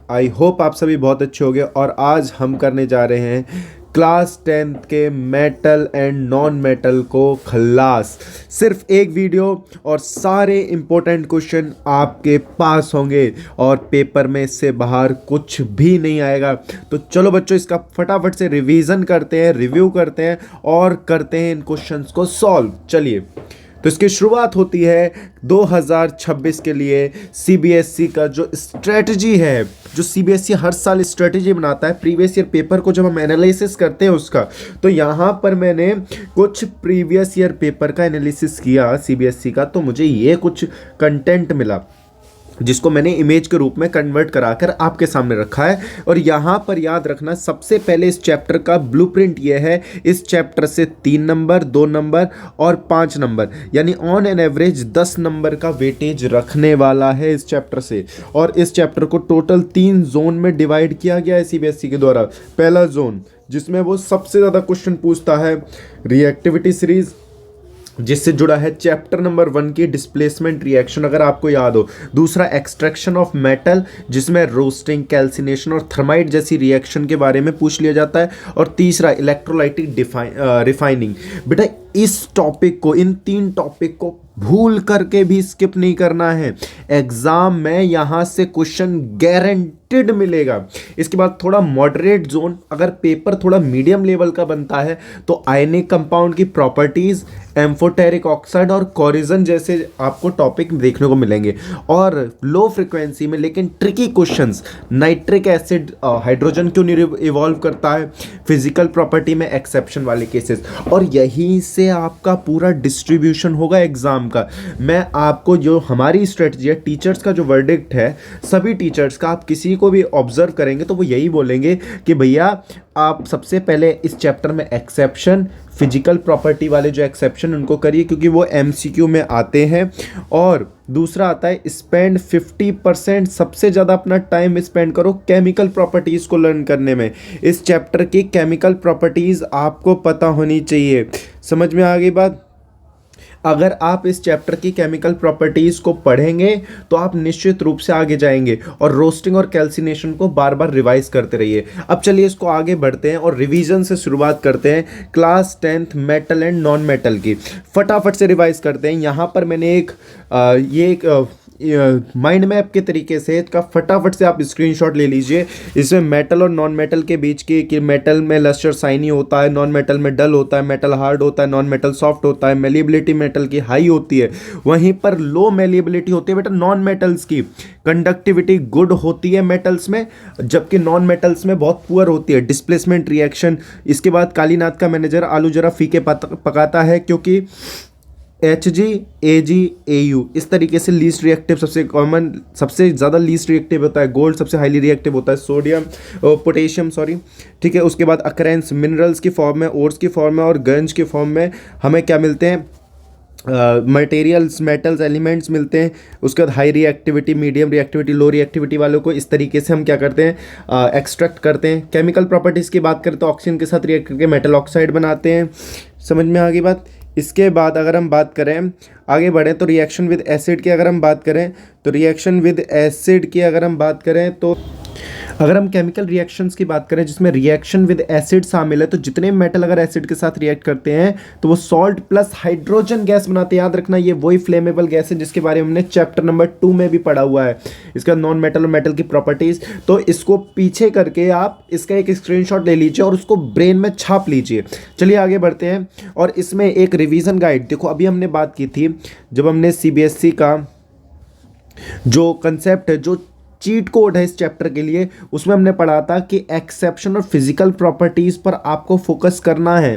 I hope आप सभी बहुत अच्छे होंगे। और आज हम करने जा रहे हैं क्लास 10th के मेटल एंड नॉन मेटल को खल्लास। सिर्फ एक वीडियो और सारे इंपॉर्टेंट क्वेश्चन आपके पास होंगे और पेपर में इससे बाहर कुछ भी नहीं आएगा। तो चलो बच्चों, इसका फटाफट से रिवीजन करते हैं, रिव्यू करते हैं और करते हैं इन क्वेश्चंस को सॉल्व। चलिए, तो इसकी शुरुआत होती है 2026 के लिए सीबीएसई का जो स्ट्रेटजी है, जो सीबीएसई हर साल स्ट्रेटजी बनाता है प्रीवियस ईयर पेपर को जब हम एनालिसिस करते हैं उसका। तो यहाँ पर मैंने कुछ प्रीवियस ईयर पेपर का एनालिसिस किया सीबीएसई का, तो मुझे ये कुछ कंटेंट मिला जिसको मैंने इमेज के रूप में कन्वर्ट कराकर आपके सामने रखा है। और यहाँ पर याद रखना, सबसे पहले इस चैप्टर का ब्लूप्रिंट ये है, इस चैप्टर से 3 नंबर, 2 नंबर और 5 नंबर, यानी ऑन एन एवरेज 10 नंबर का वेटेज रखने वाला है इस चैप्टर से। और इस चैप्टर को टोटल 3 जोन में डिवाइड किया गया है सीबीएसई के द्वारा। पहला जोन जिसमें वो सबसे ज़्यादा क्वेश्चन पूछता है, रिएक्टिविटी सीरीज, जिससे जुड़ा है चैप्टर नंबर 1 की डिस्प्लेसमेंट रिएक्शन, अगर आपको याद हो। दूसरा एक्सट्रैक्शन ऑफ मेटल, जिसमें रोस्टिंग, कैल्सिनेशन और थर्माइट जैसी रिएक्शन के बारे में पूछ लिया जाता है। और तीसरा इलेक्ट्रोलाइटिक रिफाइनिंग। बेटा इस टॉपिक को, इन 3 टॉपिक को भूल करके भी स्किप नहीं करना है। एग्जाम में यहाँ से क्वेश्चन गारंटेड मिलेगा। इसके बाद थोड़ा मॉडरेट जोन, अगर पेपर थोड़ा मीडियम लेवल का बनता है तो आयनिक कंपाउंड की प्रॉपर्टीज, एम्फोटेरिक ऑक्साइड और कोरिजन जैसे आपको टॉपिक देखने को मिलेंगे। और लो फ्रिक्वेंसी में लेकिन tricky questions, nitric acid hydrogen क्यों नहीं इवॉल्व करता है, फिजिकल प्रॉपर्टी में एक्सेप्शन वाले केसेस। और यहीं से आपका पूरा डिस्ट्रीब्यूशन होगा एग्जाम का। मैं आपको, जो हमारी स्ट्रेटजी है, टीचर्स का जो वर्डिक्ट है, सभी टीचर्स का, आप किसी को भी ऑब्जर्व करेंगे तो वो यही बोलेंगे कि भैया आप सबसे पहले इस चैप्टर में एक्सेप्शन, फिजिकल प्रॉपर्टी वाले जो एक्सेप्शन उनको करिए क्योंकि वो एमसीक्यू में आते हैं। और दूसरा आता है स्पेंड 50%, सबसे ज़्यादा अपना टाइम स्पेंड करो केमिकल प्रॉपर्टीज़ को लर्न करने में। इस चैप्टर की केमिकल प्रॉपर्टीज़ आपको पता होनी चाहिए। समझ में आ गई बात? अगर आप इस चैप्टर की केमिकल प्रॉपर्टीज़ को पढ़ेंगे तो आप निश्चित रूप से आगे जाएंगे। और रोस्टिंग और कैल्सिनेशन को बार बार रिवाइज करते रहिए। अब चलिए इसको आगे बढ़ते हैं और रिवीजन से शुरुआत करते हैं class 10th metal and non metal की। फटाफट से रिवाइज करते हैं। यहाँ पर मैंने एक माइंड मैप के तरीके से इसका फटाफट से आप स्क्रीनशॉट ले लीजिए। इसमें मेटल और नॉन मेटल के बीच की, कि मेटल में लस्टर शाइनी होता है, नॉन मेटल में डल होता है, मेटल हार्ड होता है, नॉन मेटल सॉफ्ट होता है, मेलिएबिलिटी मेटल की हाई होती है, वहीं पर लो मेलिएबिलिटी होती है बेटा नॉन मेटल्स की। कंडक्टिविटी गुड होती है मेटल्स में, जबकि नॉन मेटल्स में बहुत पुअर होती है। Displacement reaction. इसके बाद कालीनाथ का मैनेजर आलू जरा फीके पकाता है, क्योंकि Hg, Ag, Au इस तरीके से लीस्ट रिएक्टिव, सबसे कॉमन, सबसे ज़्यादा लीस्ट रिएक्टिव होता है गोल्ड, सबसे हाईली रिएक्टिव होता है सोडियम, पोटेशियम, सॉरी, ठीक है। उसके बाद अकरेंस मिनरल्स की फॉर्म में, ओर्स की फॉर्म में और गंज की फॉर्म में हमें क्या मिलते हैं, मटेरियल्स, मेटल्स, एलिमेंट्स मिलते हैं। उसके बाद हाई रिएक्टिविटी, मीडियम रिएक्टिविटी, लो रिएक्टिविटी वालों को इस तरीके से हम क्या करते हैं, एक्सट्रैक्ट करते हैं। केमिकल प्रॉपर्टीज़ की बात करें तो ऑक्सीजन के साथ रिएक्ट करके मेटल ऑक्साइड बनाते हैं। समझ में आ गई बात? इसके बाद अगर हम बात करें, आगे बढ़ें तो रिएक्शन विद एसिड की अगर हम बात करें, तो रिएक्शन विद एसिड की अगर हम बात करें, तो अगर हम केमिकल रिएक्शंस की बात करें जिसमें रिएक्शन विद एसिड शामिल है, तो जितने मेटल अगर एसिड के साथ रिएक्ट करते हैं तो वो सॉल्ट प्लस हाइड्रोजन गैस बनाते हैं। याद रखना, ये वही फ्लेमेबल गैस है जिसके बारे में हमने चैप्टर नंबर 2 में भी पढ़ा हुआ है। इसका नॉन मेटल और मेटल की प्रॉपर्टीज। तो इसको पीछे करके आप इसका एक स्क्रीनशॉट ले लीजिए और उसको ब्रेन में छाप लीजिए। चलिए आगे बढ़ते हैं। और इसमें एक रिवीजन गाइड देखो, अभी हमने बात की थी जब हमने सीबीएसई का जो कंसेप्ट है, जो चीट कोड है इस चैप्टर के लिए, उसमें हमने पढ़ा था कि एक्सेप्शन और फिजिकल प्रॉपर्टीज़ पर आपको फोकस करना है।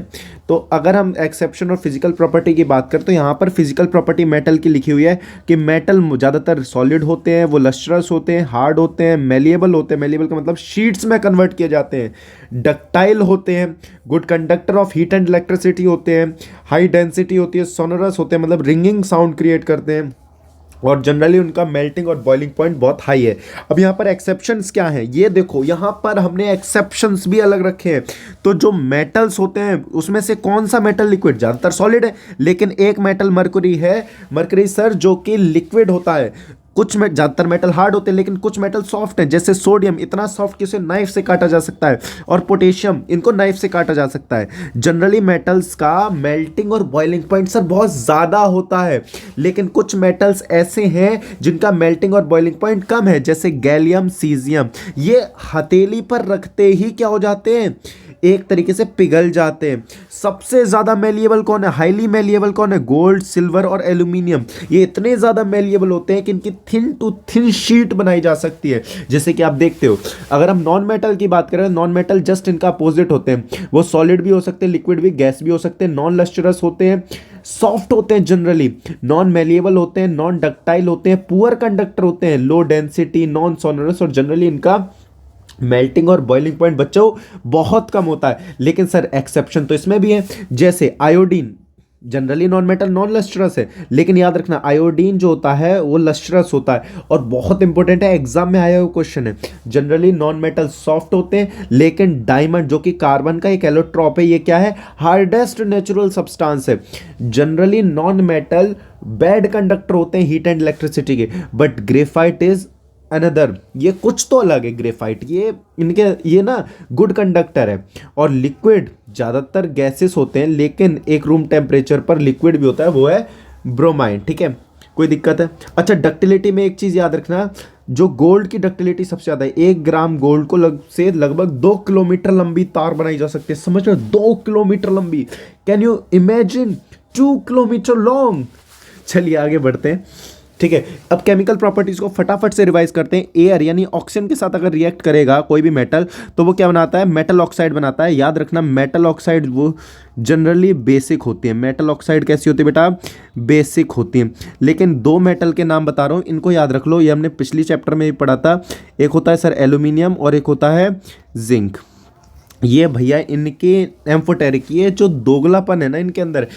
तो अगर हम एक्सेप्शन और फिजिकल प्रॉपर्टी की बात करें तो यहाँ पर फिजिकल प्रॉपर्टी मेटल की लिखी हुई है कि मेटल ज़्यादातर सॉलिड होते हैं, वो लस्ट्रस होते हैं, हार्ड होते हैं, मेलिएबल होते हैं, मेलिएबल का मतलब शीट्स में कन्वर्ट किए जाते हैं, डक्टाइल होते हैं, good conductor of heat and electricity होते हैं, हाई डेंसिटी होती है, सोनरस होते हैं मतलब रिंगिंग साउंड क्रिएट करते हैं, और जनरली उनका मेल्टिंग और बॉइलिंग पॉइंट बहुत हाई है। अब यहाँ पर एक्सेप्शंस क्या हैं ये देखो, यहाँ पर हमने एक्सेप्शंस भी अलग रखे हैं। तो जो मेटल्स होते हैं उसमें से कौन सा मेटल लिक्विड, ज़्यादातर सॉलिड है, लेकिन एक मेटल मरकरी है, मरकरी सर, जो कि लिक्विड होता है। कुछ में ज़्यादातर मेटल हार्ड होते हैं लेकिन कुछ मेटल सॉफ्ट है, जैसे सोडियम इतना सॉफ्ट कि उसे नाइफ से काटा जा सकता है, और पोटेशियम इनको नाइफ से काटा जा सकता है। जनरली मेटल्स का मेल्टिंग और बॉइलिंग पॉइंट सर बहुत ज़्यादा होता है, लेकिन कुछ मेटल्स ऐसे हैं जिनका मेल्टिंग और बॉइलिंग पॉइंट कम है, जैसे गैलियम, सीजियम। ये हथेली पर रखते ही क्या हो जाते हैं, एक तरीके से पिघल जाते हैं। सबसे ज़्यादा मेलिएबल कौन है, हाईली मेलिएबल कौन है, गोल्ड, सिल्वर और एल्यूमिनियम। ये इतने ज़्यादा मेलिएबल होते हैं कि इनकी थिन टू थिन शीट बनाई जा सकती है। जैसे कि आप देखते हो, अगर हम नॉन मेटल की बात करें, नॉन मेटल जस्ट इनका अपोजिट होते हैं। वो सॉलिड भी हो सकते हैं, लिक्विड भी, गैस भी हो सकते हैं, नॉन लस्टरस होते हैं, सॉफ्ट होते हैं, जनरली नॉन मेलिएबल होते हैं, नॉन डक्टाइल होते हैं, पुअर कंडक्टर होते हैं, लो डेंसिटी, नॉन सोनरस, और जनरली इनका मेल्टिंग और बॉइलिंग पॉइंट बच्चों बहुत कम होता है। लेकिन सर एक्सेप्शन तो इसमें भी है, जैसे iodine generally non metal, non lustrous है, लेकिन याद रखना आयोडीन जो होता है वो लस्ट्रस होता है, और बहुत इंपॉर्टेंट है, एग्जाम में आया हुआ क्वेश्चन है। जनरली नॉन मेटल सॉफ्ट होते हैं, लेकिन डायमंड जो कि कार्बन का एक एलोट्रॉप है, ये क्या है, हार्डेस्ट नेचुरल सब्सटेंस है। Generally non metal bad conductor होते हैं हीट एंड इलेक्ट्रिसिटी के, बट ग्रेफाइट इज अनदर, ये कुछ तो अलग है ग्रेफाइट, ये ना गुड कंडक्टर है। और लिक्विड ज़्यादातर गैसेस होते हैं, लेकिन एक रूम टेम्परेचर पर लिक्विड भी होता है, वो है ब्रोमाइन। ठीक है, कोई दिक्कत है? अच्छा, डक्टिलिटी में एक चीज़ याद रखना, जो गोल्ड की डक्टिलिटी सबसे ज़्यादा है। 1 ग्राम गोल्ड को से लगभग 2 किलोमीटर लंबी तार बनाई जा सकती है। समझ रहे हो, 2 किलोमीटर लंबी। Can you imagine, 2 kilometre long. चलिए आगे बढ़ते हैं। ठीक है, अब केमिकल प्रॉपर्टीज को फटाफट से रिवाइज करते हैं। एयर यानी ऑक्सीजन के साथ अगर रिएक्ट करेगा कोई भी मेटल, तो वो क्या बनाता है, मेटल ऑक्साइड बनाता है। याद रखना, मेटल ऑक्साइड वो जनरली बेसिक होती है। मेटल ऑक्साइड कैसी होती है बेटा, बेसिक होती है। लेकिन 2 मेटल के नाम बता रहा हूँ, इनको याद रख लो, ये हमने पिछली चैप्टर में भी पढ़ा था। एक होता है सर एल्यूमिनियम और एक होता है जिंक। ये भैया इनके एम्फोटेरिक, ये जो दोगलापन है ना इनके अंदर,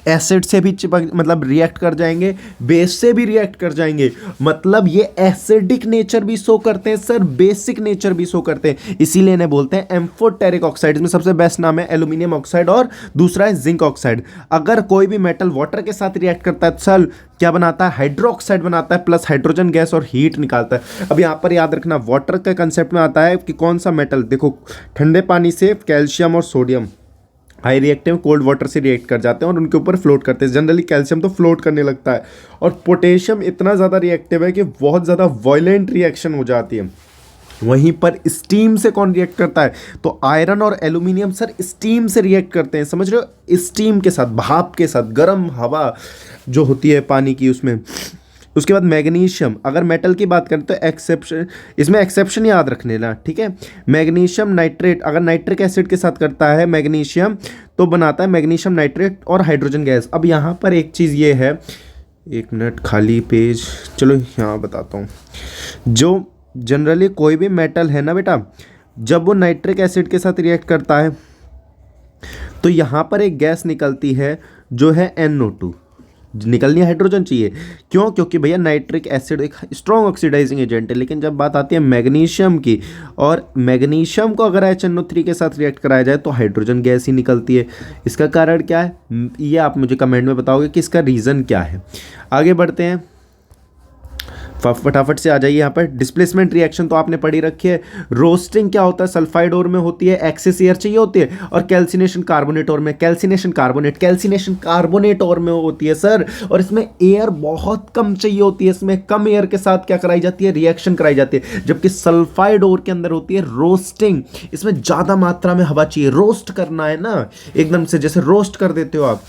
एसिड से भी चिपक मतलब रिएक्ट कर जाएंगे, बेस से भी रिएक्ट कर जाएंगे। मतलब ये एसिडिक नेचर भी शो करते हैं सर, बेसिक नेचर भी शो करते हैं, इसीलिए इन्हें बोलते हैं एम्फोटेरिक ऑक्साइड। इसमें सबसे बेस्ट नाम है एल्यूमिनियम ऑक्साइड और दूसरा है जिंक ऑक्साइड। अगर कोई भी मेटल वाटर के साथ रिएक्ट करता है, सर क्या बनाता है, हाइड्रोक्साइड बनाता है, प्लस हाइड्रोजन गैस और हीट निकालता है। अब यहाँ पर याद रखना, वाटर का कंसेप्ट में आता है कि कौन सा मेटल, देखो ठंडे पानी से कैल्शियम और sodium high reactive cold water से रिएक्ट कर जाते हैं और उनके ऊपर फ्लोट करते हैं। जनरली कैल्शियम तो फ्लोट करने लगता है, और पोटेशियम इतना ज़्यादा रिएक्टिव है कि बहुत ज़्यादा वायलेंट रिएक्शन हो जाती है। वहीं पर स्टीम से कौन रिएक्ट करता है, तो आयरन और एल्यूमिनियम सर स्टीम से रिएक्ट करते हैं। समझ रहे हो, स्टीम के साथ, भाप के साथ, गर्म हवा जो होती है पानी की उसमें। उसके बाद मैग्नीशियम, अगर मेटल की बात करें तो एक्सेप्शन, इसमें एक्सेप्शन याद रखने ना, ठीक है। मैग्नीशियम नाइट्रेट अगर नाइट्रिक एसिड के साथ करता है मैग्नीशियम, तो बनाता है मैग्नीशियम नाइट्रेट और हाइड्रोजन गैस। अब यहाँ पर एक चीज़ ये है, 1 मिनट खाली पेज, चलो यहाँ बताता हूँ। जो जनरली कोई भी मेटल है ना बेटा, जब वो नाइट्रिक एसिड के साथ रिएक्ट करता है तो यहाँ पर एक गैस निकलती है जो है NO2। निकलनी हाइड्रोजन चाहिए, क्यों, क्योंकि भैया नाइट्रिक एसिड एक स्ट्रॉन्ग ऑक्सीडाइजिंग एजेंट है। लेकिन जब बात आती है मैग्नीशियम की, और मैग्नीशियम को अगर HNO3 के साथ रिएक्ट कराया जाए तो हाइड्रोजन गैस ही निकलती है। इसका कारण क्या है, ये आप मुझे कमेंट में बताओगे कि इसका रीज़न क्या है। आगे बढ़ते हैं, फटाफट से आ जाइए। यहाँ पर डिस्प्लेसमेंट रिएक्शन तो आपने पढ़ी रखी है। रोस्टिंग क्या होता है, सल्फाइड ओर में होती है, एक्सेस एयर चाहिए होती है, और कैल्सिनेशन कार्बोनेट ओर में, कैल्सिनेशन कार्बोनेट ओर में होती है सर। और इसमें एयर बहुत कम चाहिए होती है, इसमें कम एयर के साथ क्या कराई जाती है, रिएक्शन कराई जाती है। जबकि सल्फाइड ओर के अंदर होती है रोस्टिंग, इसमें ज़्यादा मात्रा में हवा चाहिए, रोस्ट करना है ना एकदम से, जैसे रोस्ट कर देते हो आप।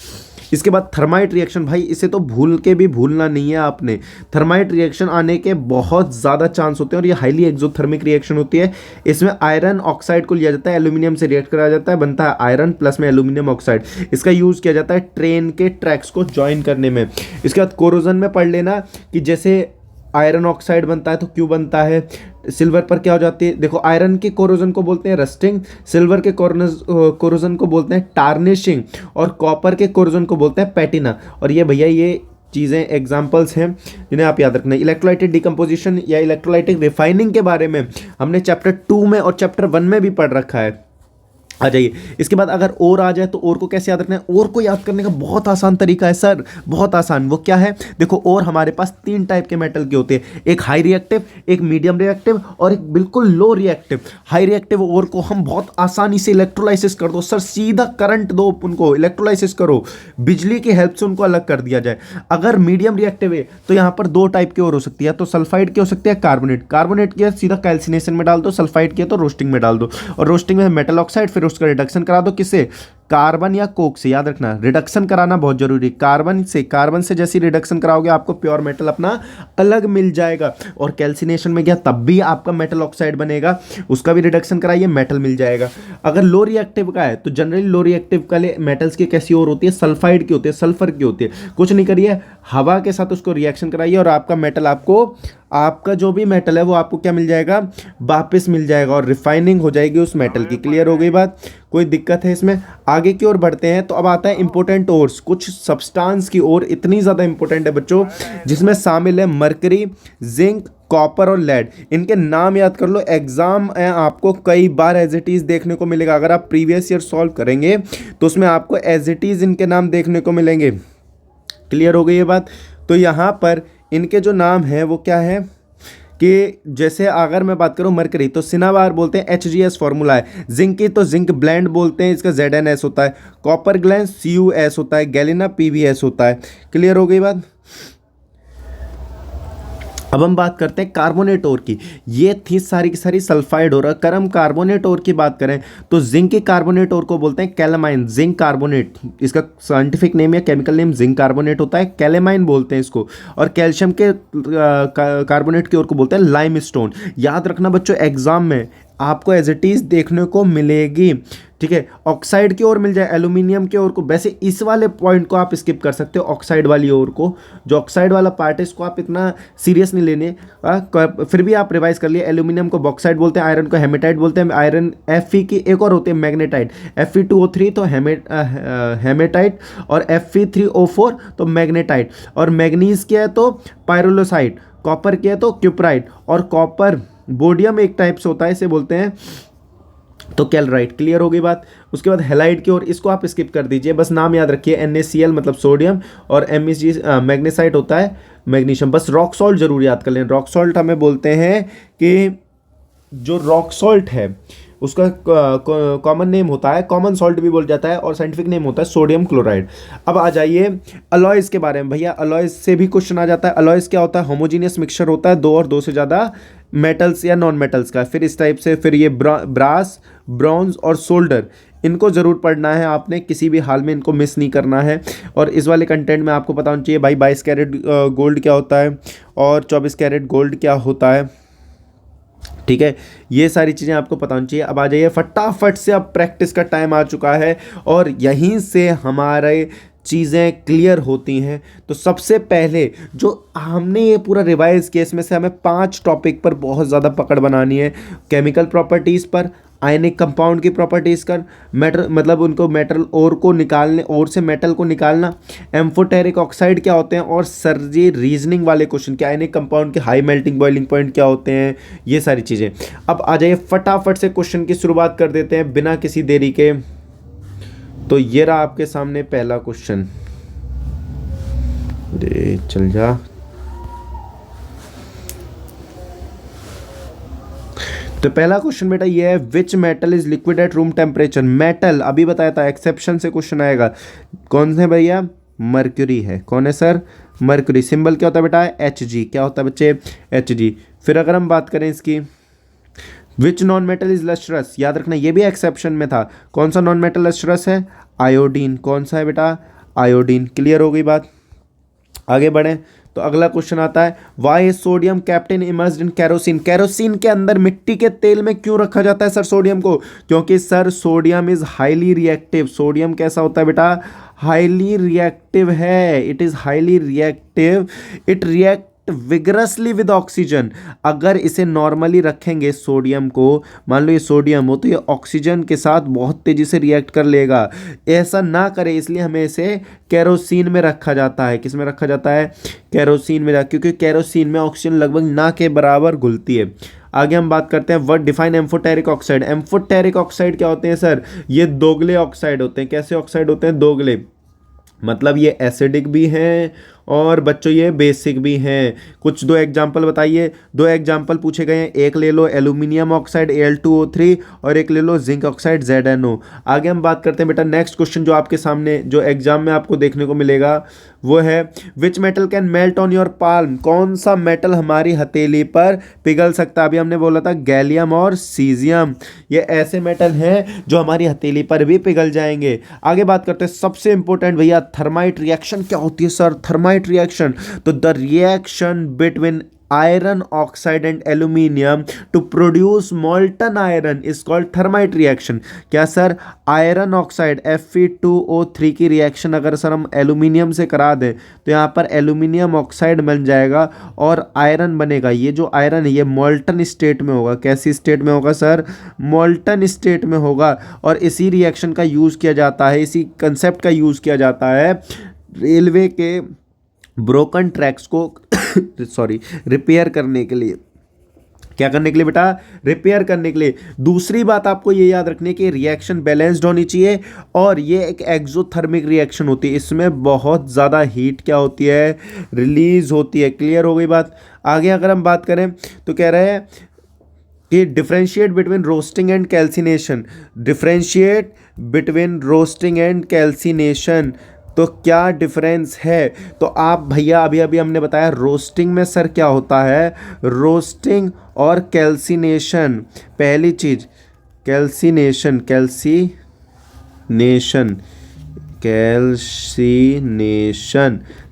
इसके बाद थर्माइट रिएक्शन, भाई इसे तो भूल के भी भूलना नहीं है आपने। थर्माइट रिएक्शन आने के बहुत ज़्यादा चांस होते हैं और ये हाईली एक्सोथर्मिक रिएक्शन होती है। इसमें आयरन ऑक्साइड को लिया जाता है, एल्यूमिनियम से रिएक्ट कराया जाता है, बनता है आयरन प्लस में एल्यूमिनियम ऑक्साइड। इसका यूज़ किया जाता है ट्रेन के ट्रैक्स को ज्वाइन करने में। इसके बाद कोरोजन में पढ़ लेना कि जैसे आयरन ऑक्साइड बनता है तो क्यों बनता है, सिल्वर पर क्या हो जाती है। देखो आयरन के कोरोजन को बोलते हैं रस्टिंग, सिल्वर के कोरोजन को बोलते हैं टार्निशिंग, और कॉपर के कोरोजन को बोलते हैं पैटिना। और ये भैया ये चीज़ें एग्जांपल्स हैं जिन्हें आप याद रखना है। इलेक्ट्रोलाइटिक डिकम्पोजिशन या इलेक्ट्रोलाइटिक रिफाइनिंग के बारे में हमने चैप्टर 2 में और चैप्टर 1 में भी पढ़ रखा है। आ जाइए। इसके बाद अगर और आ जाए तो और को कैसे याद रखना है? और को याद करने का बहुत आसान तरीका है सर, बहुत आसान। वो क्या है? देखो, और हमारे पास तीन टाइप के मेटल के होते हैं, एक हाई रिएक्टिव, एक मीडियम रिएक्टिव और एक बिल्कुल लो रिएक्टिव। हाई रिएक्टिव और को हम बहुत आसानी से इलेक्ट्रोलाइसिस कर दो सर, सीधा करंट दो उनको, इलेक्ट्रोलाइसिस करो, बिजली की हेल्प से उनको अलग कर दिया जाए। अगर मीडियम रिएक्टिव है तो यहाँ पर दो टाइप की और हो सकती है, तो सल्फाइड की हो सकती है, कार्बोनेट की है सीधा कैल्सिनेशन में डाल दो, सल्फाइड की है तो रोस्टिंग में डाल दो। और रोस्टिंग में मेटल ऑक्साइड, फिर उसका रिडक्शन करा दो, किससे? कार्बन या कोक से। याद रखना, रिडक्शन कराना बहुत जरूरी, कार्बन से जैसी रिडक्शन कराओगे आपको प्योर मेटल अपना अलग मिल जाएगा। और कैल्सिनेशन में गया तब भी आपका मेटल ऑक्साइड बनेगा, उसका भी रिडक्शन कराइए, मेटल मिल जाएगा। अगर लो रिएक्टिव का है तो जनरली लो रिएक्टिव का मेटल्स की कैसी और होती है? सल्फाइड की होती है, सल्फर की होती है। कुछ नहीं करिए, हवा के साथ उसको रिएक्शन कराइए और आपका मेटल आपका जो भी मेटल है वो आपको क्या मिल जाएगा? वापस मिल जाएगा और रिफाइनिंग हो जाएगी उस मेटल की। क्लियर हो गई बात? कोई दिक्कत है इसमें? आगे की ओर बढ़ते हैं तो अब आता है इंपॉर्टेंट ओर्स, कुछ सब्सटेंस की ओर इतनी ज़्यादा इंपॉर्टेंट है बच्चों, जिसमें शामिल है मरकरी, जिंक, कॉपर और लेड। इनके नाम याद कर लो, एग्जाम है आपको कई बार एज इट इज़ देखने को मिलेगा। अगर आप प्रीवियस ईयर सॉल्व करेंगे तो उसमें आपको एज इट इज़ इनके नाम देखने को मिलेंगे। क्लियर हो गई ये बात? तो यहाँ पर इनके जो नाम है वो क्या है कि जैसे अगर मैं बात करूं मरकरी तो सिनाबार बोलते हैं, HGS फॉर्मूला है। जिंक की तो जिंक ब्लेंड बोलते हैं, इसका ZnS होता है। कॉपर ग्लैंस CuS होता है। गैलिना PbS होता है। क्लियर हो गई बात? अब हम बात करते हैं कार्बोनेट ओर की। ये थी सारी की सारी सल्फाइड ओर। अगर हम कार्बोनेट ओर की बात करें तो जिंक के कार्बोनेट ओर को बोलते हैं कैलामाइन, जिंक कार्बोनेट। इसका साइंटिफिक नेम या केमिकल नेम जिंक कार्बोनेट होता है, कैलामाइन बोलते हैं इसको। और कैल्शियम के कार्बोनेट की ओर को बोलते हैं लाइमस्टोन। याद रखना बच्चों, एग्जाम में आपको एज इट इज देखने को मिलेगी। ठीक है, ऑक्साइड की ओर मिल जाए, एल्यूमिनियम की ओर को। वैसे इस वाले पॉइंट को आप स्किप कर सकते हो, ऑक्साइड वाली ओर को। जो ऑक्साइड वाला पार्ट है इसको आप इतना सीरियस नहीं लेने, फिर भी आप रिवाइज कर लिए। एल्यूमिनियम को बॉक्साइड बोलते हैं, आयरन को हेमेटाइट बोलते हैं। आयरन Fe की एक और होती है मैग्नेटाइट, Fe2O3 तो हेमेटाइट और Fe3O4 तो मैग्नेटाइट। और मैग्नीज की है तो पायरोलोसाइट, कॉपर की है तो क्यूपराइट। और कॉपर बोडियम एक टाइप से होता है, इसे बोलते हैं तो कैलराइट। क्लियर हो गई बात? उसके बाद हेलाइड की ओर, इसको आप स्किप कर दीजिए, बस नाम याद रखिए, NaCl मतलब सोडियम और MEg मैग्नीसाइट होता है मैग्नीशियम। बस रॉक सॉल्ट जरूर याद कर लें। रॉक सॉल्ट हमें बोलते हैं कि जो रॉक सॉल्ट है उसका कॉमन नेम होता है, कॉमन सॉल्ट भी बोल जाता है, और साइंटिफिक नेम होता है सोडियम क्लोराइड। अब आ जाइए अलॉयज़ के बारे में। भैया अलॉयज़ से भी क्वेश्चन आ जाता है। अलॉयज़ क्या होता है? होमोजीनियस मिक्सचर होता है दो और दो से ज़्यादा मेटल्स या नॉन मेटल्स का। फिर इस टाइप से फिर ये ब्रास, ब्रॉन्ज और सोल्डर, इनको ज़रूर पढ़ना है आपने, किसी भी हाल में इनको मिस नहीं करना है। और इस वाले कंटेंट में आपको पता होना चाहिए भाई 22 कैरेट गोल्ड क्या होता है और 24 कैरेट गोल्ड क्या होता है। ठीक है, ये सारी चीज़ें आपको पता होनी चाहिए। अब आ जाइए फटाफट से, अब प्रैक्टिस का टाइम आ चुका है और यहीं से हमारे चीज़ें क्लियर होती हैं। तो सबसे पहले जो हमने ये पूरा रिवाइज किया, इसमें से हमें 5 टॉपिक पर बहुत ज़्यादा पकड़ बनानी है। केमिकल प्रॉपर्टीज़ पर, आयनिक कंपाउंड की प्रॉपर्टीज़ कर, मेटल मतलब उनको मेटल ओर को निकालने, ओर से मेटल को निकालना, एम्फोटेरिक ऑक्साइड क्या होते हैं, और सर जी रीजनिंग वाले क्वेश्चन के आयनिक कंपाउंड के हाई मेल्टिंग बॉइलिंग पॉइंट क्या होते हैं, ये सारी चीज़ें। अब आ जाइए फटाफट से क्वेश्चन की शुरुआत कर देते हैं बिना किसी देरी के। तो ये रहा आपके सामने पहला क्वेश्चन। चल जा। तो पहला क्वेश्चन बेटा ये है, which metal is liquid at room temperature. Metal अभी बताया था, एक्सेप्शन से क्वेश्चन आएगा। कौन से भैया? मर्क्यूरी है। कौन है सर? मर्क्यूरी। सिंबल क्या होता है बेटा? Hg। क्या होता है बच्चे? Hg। फिर अगर हम बात करें इसकी, which non metal is lustrous. याद रखना ये भी एक्सेप्शन में था। कौन सा नॉन मेटल लस्ट्रस है? आयोडीन। कौन सा है बेटा? आयोडीन। क्लियर हो गई बात? आगे बढ़ें तो अगला क्वेश्चन आता है, why is sodium kept immersed in kerosene. Kerosene के अंदर मिट्टी के तेल में क्यों रखा जाता है सर सोडियम को? क्योंकि sir sodium is highly reactive. Sodium कैसा होता है बेटा? हाईली रिएक्टिव है। It is highly reactive. It react react vigorously with oxygen. अगर इसे नॉर्मली रखेंगे सोडियम को, मान लो ये सोडियम हो, तो ये ऑक्सीजन के साथ बहुत तेजी से रिएक्ट कर लेगा। ऐसा ना करे इसलिए हमें इसे केरोसिन में रखा जाता है। किस में रखा जाता है? केरोसिन में, क्योंकि केरोसिन में ऑक्सीजन लगभग ना के बराबर घुलती है। आगे हम बात करते हैं word define amphoteric oxide. Amphoteric oxide क्या होते हैं सर? ये दोगले ऑक्साइड होते हैं। कैसे ऑक्साइड होते हैं? दोगले, मतलब ये एसिडिक भी हैं और बच्चों ये बेसिक भी हैं। कुछ दो एग्जाम्पल बताइए। दो एग्जाम्पल पूछे गए हैं, एक ले लो एल्यूमिनियम ऑक्साइड Al2O3 और एक ले लो जिंक ऑक्साइड ZnO। आगे हम बात करते हैं बेटा नेक्स्ट क्वेश्चन जो आपके सामने जो एग्जाम में आपको देखने को मिलेगा वो है which metal can melt on your palm. कौन सा मेटल हमारी हथेली पर पिघल सकता है? अभी हमने बोला था गैलियम और सीजियम, ये ऐसे मेटल हैं जो हमारी हथेली पर भी पिघल जाएंगे। आगे बात करते हैं सबसे इंपॉर्टेंट भैया, थर्माइट रिएक्शन क्या होती है सर? थर्माइट रिएक्शन, तो the reaction between iron oxide and aluminium to produce molten iron is called thermite reaction। क्या सर? आयरन ऑक्साइड Fe2O3 की रिएक्शन अगर सर हम एल्यूमिनियम से करा दें तो यहाँ पर एल्यूमिनियम ऑक्साइड बन जाएगा और आयरन बनेगा। ये जो आयरन है ये मोल्टन स्टेट में होगा। कैसी स्टेट में होगा सर? मोल्टन स्टेट में होगा। और इसी रिएक्शन का यूज़ किया जाता है, इसी कंसेप्ट का यूज़ किया जाता है रेलवे के ब्रोकन ट्रैक्स को सॉरी रिपेयर करने के लिए। क्या करने के लिए बेटा? रिपेयर करने के लिए। दूसरी बात आपको ये याद रखनी है कि रिएक्शन बैलेंस्ड होनी चाहिए और ये एक एक्सोथर्मिक रिएक्शन होती है। इसमें बहुत ज़्यादा हीट क्या होती है? रिलीज होती है। क्लियर हो गई बात? आगे अगर हम बात करें तो कह रहे हैं कि differentiate between roasting and calcination. Differentiate between roasting and calcination, तो क्या डिफरेंस है? तो आप भैया अभी अभी हमने बताया रोस्टिंग में सर क्या होता है? रोस्टिंग और कैल्सिनेशन। पहली चीज कैल्सिनेशन,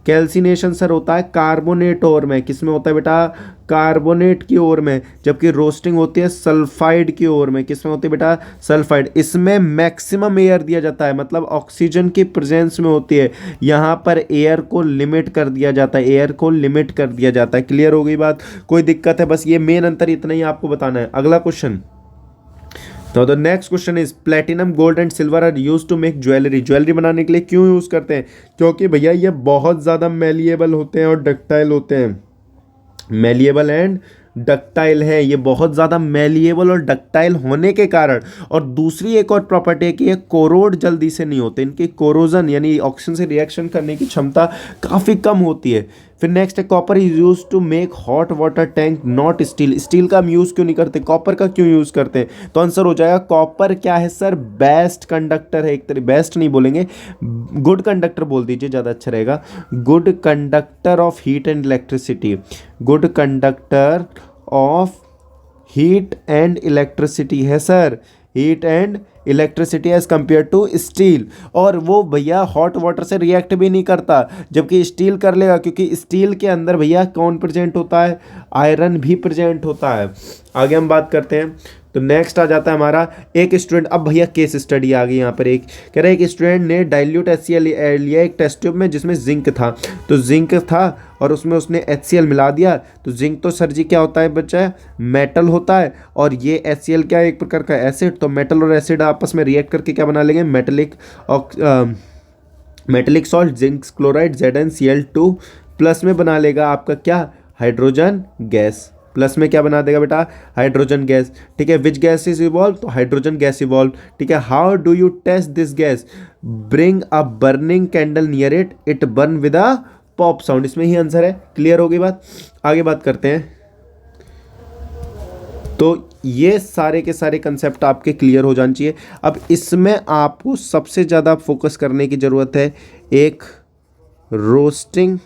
कैल्सिनेशन सर होता है कार्बोनेट ओर में। किस में होता है बेटा? कार्बोनेट की ओर में। जबकि रोस्टिंग होती है सल्फाइड की ओर में। किस में होती है बेटा? सल्फाइड। इसमें मैक्सिमम एयर दिया जाता है, मतलब ऑक्सीजन की प्रेजेंस में होती है। यहाँ पर एयर को लिमिट कर दिया जाता है, क्लियर हो गई बात? कोई दिक्कत है? बस ये मेन अंतर इतना ही आपको बताना है। अगला क्वेश्चन, तो the next question is platinum, gold and silver are use to make jewellery. Jewellery बनाने के लिए क्यों यूज करते हैं? क्योंकि भैया ये बहुत ज़्यादा मेलिएबल होते हैं और डक्टाइल होते हैं। मेलिएबल एंड डक्टाइल है, ये बहुत ज़्यादा मेलिएबल और डक्टाइल होने के कारण। और दूसरी एक और प्रॉपर्टी है कि ये कोरोड जल्दी से नहीं होते, इनकी कोरोजन यानी ऑक्सीजन से रिएक्शन करने की क्षमता काफ़ी कम होती है। फिर नेक्स्ट है copper is use to make hot water tank not steel. Steel का हम यूज़ क्यों नहीं करते, कॉपर का क्यों यूज़ करते हैं? तो आंसर हो जाएगा कॉपर क्या है सर? बेस्ट कंडक्टर है। एक तरह बेस्ट नहीं बोलेंगे, गुड कंडक्टर बोल दीजिए, ज़्यादा अच्छा रहेगा। Good conductor of heat and electricity, good conductor of heat and electricity है sir, heat and electricity as compared to steel. और वो भैया हॉट वाटर से रिएक्ट भी नहीं करता, जबकि स्टील कर लेगा, क्योंकि स्टील के अंदर भैया कौन प्रेजेंट होता है? आयरन भी प्रेजेंट होता है। आगे हम बात करते हैं, तो नेक्स्ट आ जाता है हमारा एक स्टूडेंट। अब भैया केस स्टडी आ गई यहाँ पर। एक कह रहे हैं एक स्टूडेंट ने डाइल्यूट HCl लिया एक टेस्ट ट्यूब में जिसमें जिंक था। तो जिंक था और उसमें उसने HCl मिला दिया। तो जिंक तो सर जी क्या होता है बच्चा? मेटल होता है। और ये HCl क्या है? एक प्रकार का एसिड। तो मेटल और एसिड आपस में रिएक्ट करके क्या बना लेंगे? Metallic salt zinc chloride ZnCl2 plus में बना लेगा आपका क्या? Hydrogen gas. प्लस में क्या बना देगा बेटा? Hydrogen gas. ठीक है, विच गैस इज इवॉल्व? तो हाइड्रोजन गैस इवॉल्व। ठीक है, how do you test this gas? Bring a burning candle near it, it burn with a pop sound. इसमें ही आंसर है। क्लियर हो गई बात? आगे बात करते हैं। तो ये सारे के सारे कंसेप्ट आपके क्लियर हो जाने चाहिए। अब इसमें आपको सबसे ज़्यादा फोकस करने की ज़रूरत है, एक रोस्टिंग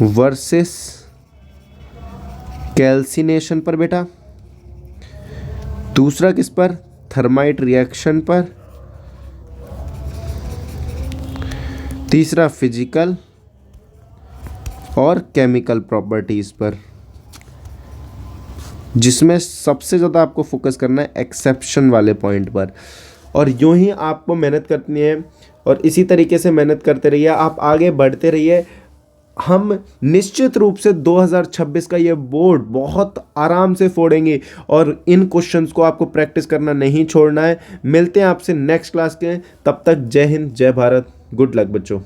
वर्सेस कैल्सिनेशन पर बेटा, दूसरा किस पर? थर्माइट रिएक्शन पर, तीसरा फिजिकल और केमिकल प्रॉपर्टीज पर, जिसमें सबसे ज़्यादा आपको फोकस करना है एक्सेप्शन वाले पॉइंट पर। और यूं ही आपको मेहनत करनी है और इसी तरीके से मेहनत करते रहिए, आप आगे बढ़ते रहिए। हम निश्चित रूप से 2026 का ये बोर्ड बहुत आराम से फोड़ेंगे और इन क्वेश्चंस को आपको प्रैक्टिस करना नहीं छोड़ना है। मिलते हैं आपसे नेक्स्ट क्लास के, तब तक जय हिंद, जय भारत, गुड लक बच्चों।